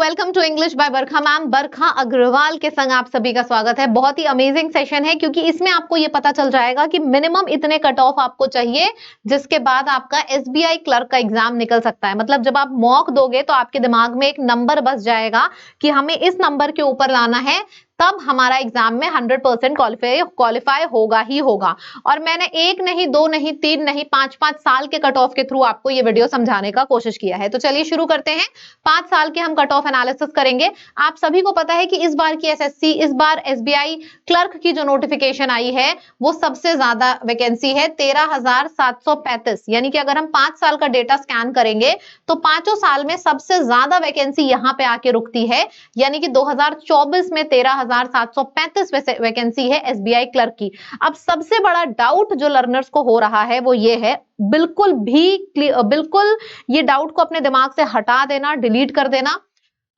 Welcome to English by Barkha ma'am. Barkha Agarwal के संग आप सभी का स्वागत है। बहुत ही अमेजिंग सेशन है क्योंकि इसमें आपको ये पता चल जाएगा कि मिनिमम इतने कट ऑफ आपको चाहिए जिसके बाद आपका एसबीआई क्लर्क का एग्जाम निकल सकता है। मतलब जब आप मॉक दोगे तो आपके दिमाग में एक नंबर बस जाएगा कि हमें इस नंबर के ऊपर लाना है, तब हमारा एग्जाम में 100% क्वालिफाई होगा ही होगा। और मैंने एक नहीं, दो नहीं, तीन नहीं, 5-5 साल के कट ऑफ के थ्रू आपको ये वीडियो समझाने का कोशिश किया है। तो चलिए शुरू करते हैं। 5 साल के हम कट ऑफ एनालिसिस करेंगे। आप सभी को पता है कि इस बार की एसएससी, इस बार एसबीआई क्लर्क की जो नोटिफिकेशन आई है वो सबसे ज्यादा वैकेंसी है 13,735। यानी कि अगर हम 5 साल का डेटा स्कैन करेंगे तो पांचों साल में सबसे ज्यादा वैकेंसी यहां पे आके रुकती है। यानी कि 2024 में 13,735 वैकेंसी है एसबीआई क्लर्क की। अब सबसे बड़ा डाउट जो लर्नर्स को हो रहा है वो ये है, बिल्कुल ये डाउट को अपने दिमाग से हटा देना, डिलीट कर देना।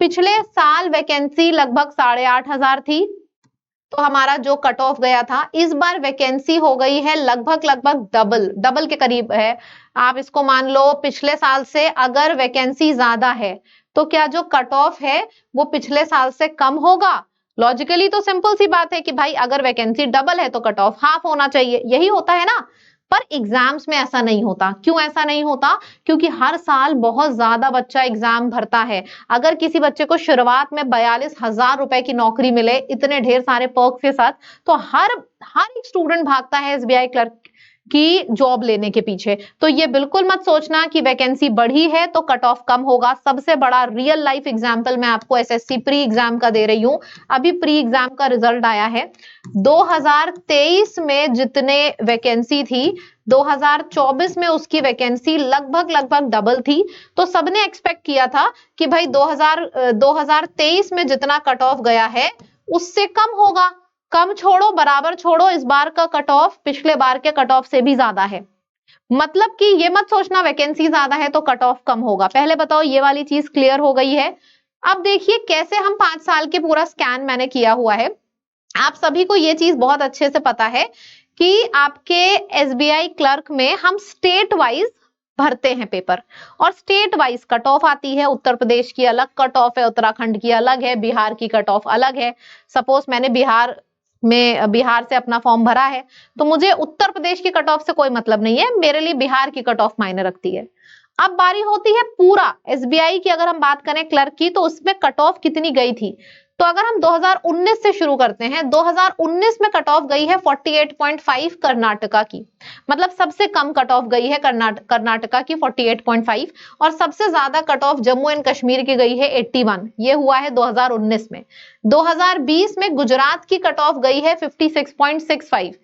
पिछले साल वैकेंसी लगभग 8,500 थी, तो हमारा जो कट ऑफ गया था, इस बार वैकेंसी हो गई है लगभग डबल के करीब है। आप इसको मान लो, पिछले साल से अगर वैकेंसी ज्यादा है तो क्या जो कट ऑफ है वो पिछले साल से कम होगा? लॉजिकली तो सिंपल सी बात है कि भाई अगर वैकेंसी डबल है तो कट ऑफ हाफ होना चाहिए, यही होता है ना। पर एग्जाम्स में ऐसा नहीं होता। क्यों ऐसा नहीं होता? क्योंकि हर साल बहुत ज्यादा बच्चा एग्जाम भरता है। अगर किसी बच्चे को शुरुआत में 42,000 रुपए की नौकरी मिले इतने ढेर सारे पर्क के साथ, तो हर एक स्टूडेंट भागता है एसबीआई क्लर्क की जॉब लेने के पीछे। तो ये बिल्कुल मत सोचना कि वैकेंसी बढ़ी है तो कट ऑफ कम होगा। सबसे बड़ा रियल लाइफ एग्जाम्पल मैं आपको एसएससी प्री एग्जाम का दे रही हूं। अभी प्री एग्जाम का रिजल्ट आया है। 2023 में जितने वैकेंसी थी, 2024 में उसकी वैकेंसी लगभग डबल थी। तो सबने एक्सपेक्ट किया था कि भाई 2023 में जितना कट ऑफ गया है उससे कम होगा। कम छोड़ो, बराबर छोड़ो, इस बार का कट ऑफ पिछले बार के कट ऑफ से भी ज्यादा है। मतलब कि ये मत सोचना वैकेंसी ज्यादा है तो कट ऑफ कम होगा। पहले बताओ ये वाली चीज क्लियर हो गई है? अब देखिए कैसे हम 5 साल के पूरा स्कैन मैंने किया हुआ है। आप सभी को ये चीज बहुत अच्छे से पता है कि आपके एसबीआई क्लर्क में हम स्टेट वाइज भरते हैं पेपर, और स्टेट वाइज कट ऑफ आती है। उत्तर प्रदेश की अलग कट ऑफ है, उत्तराखंड की अलग है, बिहार की कट ऑफ अलग है। सपोज मैंने बिहार से अपना फॉर्म भरा है तो मुझे उत्तर प्रदेश की कट ऑफ से कोई मतलब नहीं है, मेरे लिए बिहार की कट ऑफ मायने रखती है। अब बारी होती है पूरा एसबीआई की। अगर हम बात करें क्लर्क की तो उसमें कट ऑफ कितनी गई थी, तो अगर हम 2019 से शुरू करते हैं, 2019 में कट ऑफ गई है 48.5 कर्नाटका की। मतलब सबसे कम कट ऑफ गई है कर्नाटका की 48.5, और सबसे ज्यादा cut off Jammu and Kashmir की गई है 81। ये हुआ है 2019 में। 2020 में गुजरात की कट ऑफ गई है 56.65।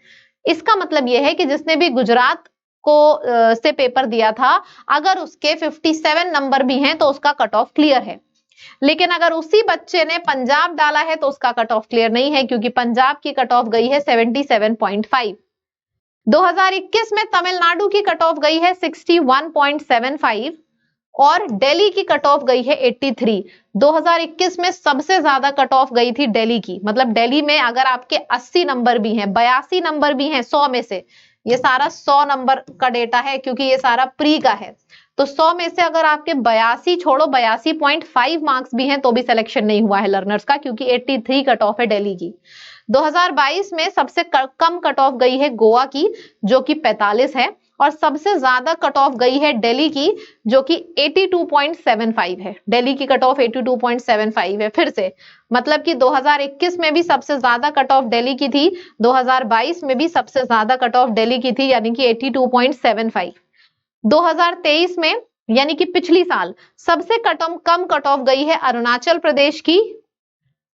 इसका मतलब यह है कि जिसने भी गुजरात को से पेपर दिया था, अगर उसके 57 नंबर भी हैं तो उसका कट ऑफ क्लियर है। लेकिन अगर उसी बच्चे ने पंजाब डाला है तो उसका कट ऑफ क्लियर नहीं है, क्योंकि पंजाब की कट ऑफ गई है 77.5। 2021 में तमिलनाडु की कट ऑफ गई है 61.75 और दिल्ली की कट ऑफ गई है 83। 2021 में सबसे ज्यादा कट ऑफ गई थी दिल्ली की। मतलब दिल्ली में अगर आपके 80 नंबर भी हैं, 82 नंबर भी हैं 100 में से, ये सारा 100 नंबर का डेटा है क्योंकि ये सारा प्री का है, तो 100 में से अगर आपके 82 छोड़ो 82.5 मार्क्स भी हैं तो भी सिलेक्शन नहीं हुआ है लर्नर्स का, क्योंकि 83 कट ऑफ है दिल्ली की। 2022 में सबसे कम कट ऑफ गई है गोवा की जो कि 45 है, और सबसे ज्यादा कट ऑफ गई है दिल्ली की जो कि 82.75 है। दिल्ली की कट ऑफ 82.75 है फिर से। मतलब कि 2021 में भी सबसे ज्यादा कट ऑफ दिल्ली की थी, 2022 में भी सबसे ज्यादा कट ऑफ दिल्ली की थी, यानी कि 82.75। 2023 में यानी कि पिछली साल सबसे कम कट ऑफ गई है अरुणाचल प्रदेश की,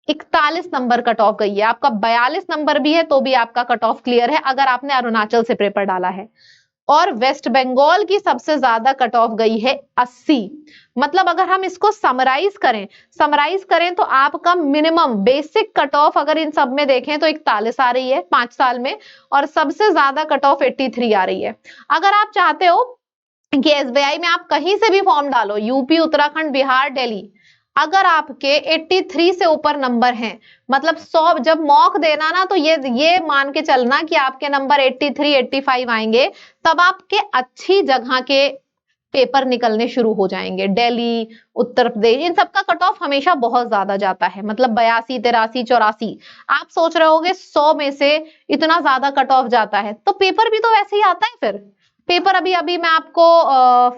41 नंबर कट ऑफ गई है। आपका 42 नंबर भी है तो भी आपका कट ऑफ क्लियर है अगर आपने अरुणाचल से पेपर डाला है। और वेस्ट बंगाल की सबसे ज्यादा कट ऑफ गई है 80। मतलब अगर हम इसको समराइज करें तो आपका मिनिमम बेसिक कट ऑफ अगर इन सब में देखें तो 41 आ रही है 5 साल में, और सबसे ज्यादा कट ऑफ 83 आ रही है। अगर आप चाहते हो कि एसबीआई में आप कहीं से भी फॉर्म डालो, यूपी, उत्तराखंड, बिहार, दिल्ली, अगर आपके 83 से ऊपर नंबर हैं, मतलब 100 जब मॉक देना ना तो ये मान के चलना कि आपके नंबर 83, 85 आएंगे, तब आपके अच्छी जगह के पेपर निकलने शुरू हो जाएंगे। दिल्ली, उत्तर प्रदेश, इन सबका कट ऑफ हमेशा बहुत ज्यादा जाता है, मतलब 82, 83, 84। आप सोच रहे होगे 100 में से इतना ज्यादा कट ऑफ जाता है, तो पेपर भी तो वैसे ही आता है। फिर पेपर अभी अभी मैं आपको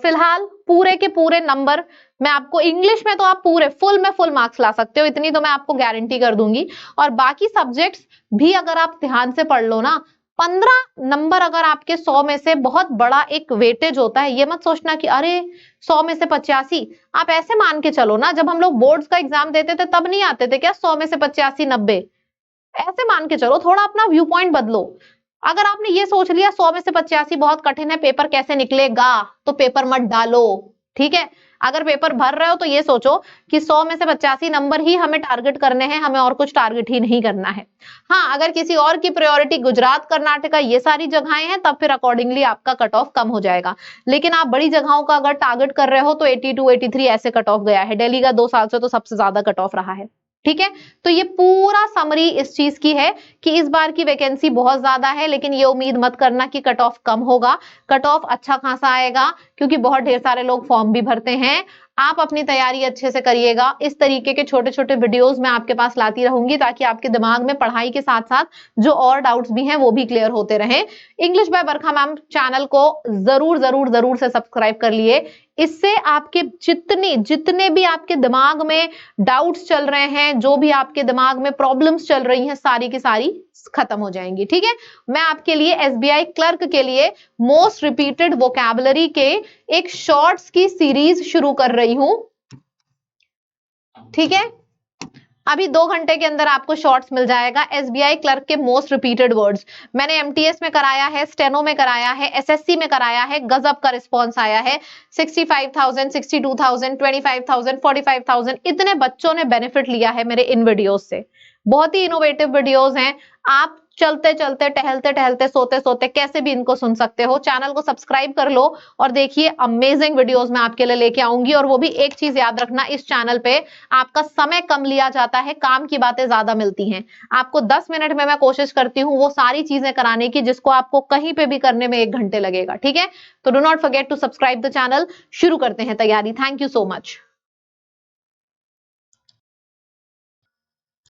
फिलहाल पूरे के पूरे नंबर, मैं आपको इंग्लिश में तो आप पूरे फुल मार्क्स ला सकते हो, इतनी तो मैं आपको गारंटी कर दूंगी। और बाकी सब्जेक्ट्स भी अगर आप ध्यान से पढ़ लो ना, 15 नंबर अगर आपके 100 में से, बहुत बड़ा एक वेटेज होता है। ये मत सोचना कि अरे 100 में से 85, आप ऐसे मान के चलो ना, जब हम लोग बोर्ड्स का एग्जाम देते थे तब नहीं आते थे क्या 100 में से 85, 90? ऐसे मान के चलो, थोड़ा अपना व्यू पॉइंट बदलो। अगर आपने ये सोच लिया 100 में से 85 बहुत कठिन है, पेपर कैसे निकलेगा, तो पेपर मत डालो, ठीक है। अगर पेपर भर रहे हो तो ये सोचो कि 100 में से 85 नंबर ही हमें टारगेट करने हैं, हमें और कुछ टारगेट ही नहीं करना है। हाँ, अगर किसी और की प्रायोरिटी गुजरात, कर्नाटका, ये सारी जगहें हैं, तब फिर अकॉर्डिंगली आपका कट ऑफ कम हो जाएगा। लेकिन आप बड़ी जगहों का अगर टारगेट कर रहे हो तो 82, 83 ऐसे कट ऑफ गया है। दिल्ली का 2 साल से तो सबसे ज्यादा कट ऑफ रहा है, ठीक है। तो ये पूरा समरी इस चीज की है कि इस बार की वैकेंसी बहुत ज्यादा है, लेकिन ये उम्मीद मत करना कि कट ऑफ कम होगा। कट ऑफ अच्छा खासा आएगा, क्योंकि बहुत ढेर सारे लोग फॉर्म भी भरते हैं। आप अपनी तैयारी अच्छे से करिएगा। इस तरीके के छोटे छोटे वीडियोस मैं आपके पास लाती रहूंगी, ताकि आपके दिमाग में पढ़ाई के साथ साथ जो और डाउट्स भी हैं वो भी क्लियर होते रहें। English by Barkha ma'am channel को जरूर जरूर जरूर से सब्सक्राइब कर लिए। इससे आपके जितने भी आपके दिमाग में डाउट्स चल रहे हैं, जो भी आपके दिमाग में प्रॉब्लम्स चल रही हैं, सारी की सारी खत्म हो जाएंगी, ठीक है। मैं आपके लिए एसबीआई क्लर्क के लिए मोस्ट रिपीटेड वोकैबुलरी के एक शॉर्ट्स की सीरीज शुरू कर रही हूं, ठीक है। अभी 2 घंटे के अंदर आपको शॉर्ट्स मिल जाएगा एसबीआई क्लर्क के मोस्ट रिपीटेड वर्ड्स। मैंने एमटीएस में कराया है, स्टेनो में कराया है, एसएससी में कराया है, गजब का रिस्पॉन्स आया है। 65,000, 62,000, 25,000, 45,000 इतने बच्चों ने बेनिफिट लिया है मेरे इन वीडियोस से। बहुत ही इनोवेटिव वीडियोस हैं। आप चलते चलते, टहलते टहलते, सोते सोते कैसे भी इनको सुन सकते हो। चैनल को सब्सक्राइब कर लो और देखिए अमेजिंग वीडियोस मैं आपके लिए लेके आऊंगी। और वो भी एक चीज याद रखना, इस चैनल पे आपका समय कम लिया जाता है, काम की बातें ज्यादा मिलती हैं। आपको 10 मिनट में मैं कोशिश करती हूँ वो सारी चीजें कराने की जिसको आपको कहीं पे भी करने में 1 घंटे लगेगा, ठीक है। तो do not forget to subscribe the channel. शुरू करते हैं तैयारी। Thank you so much.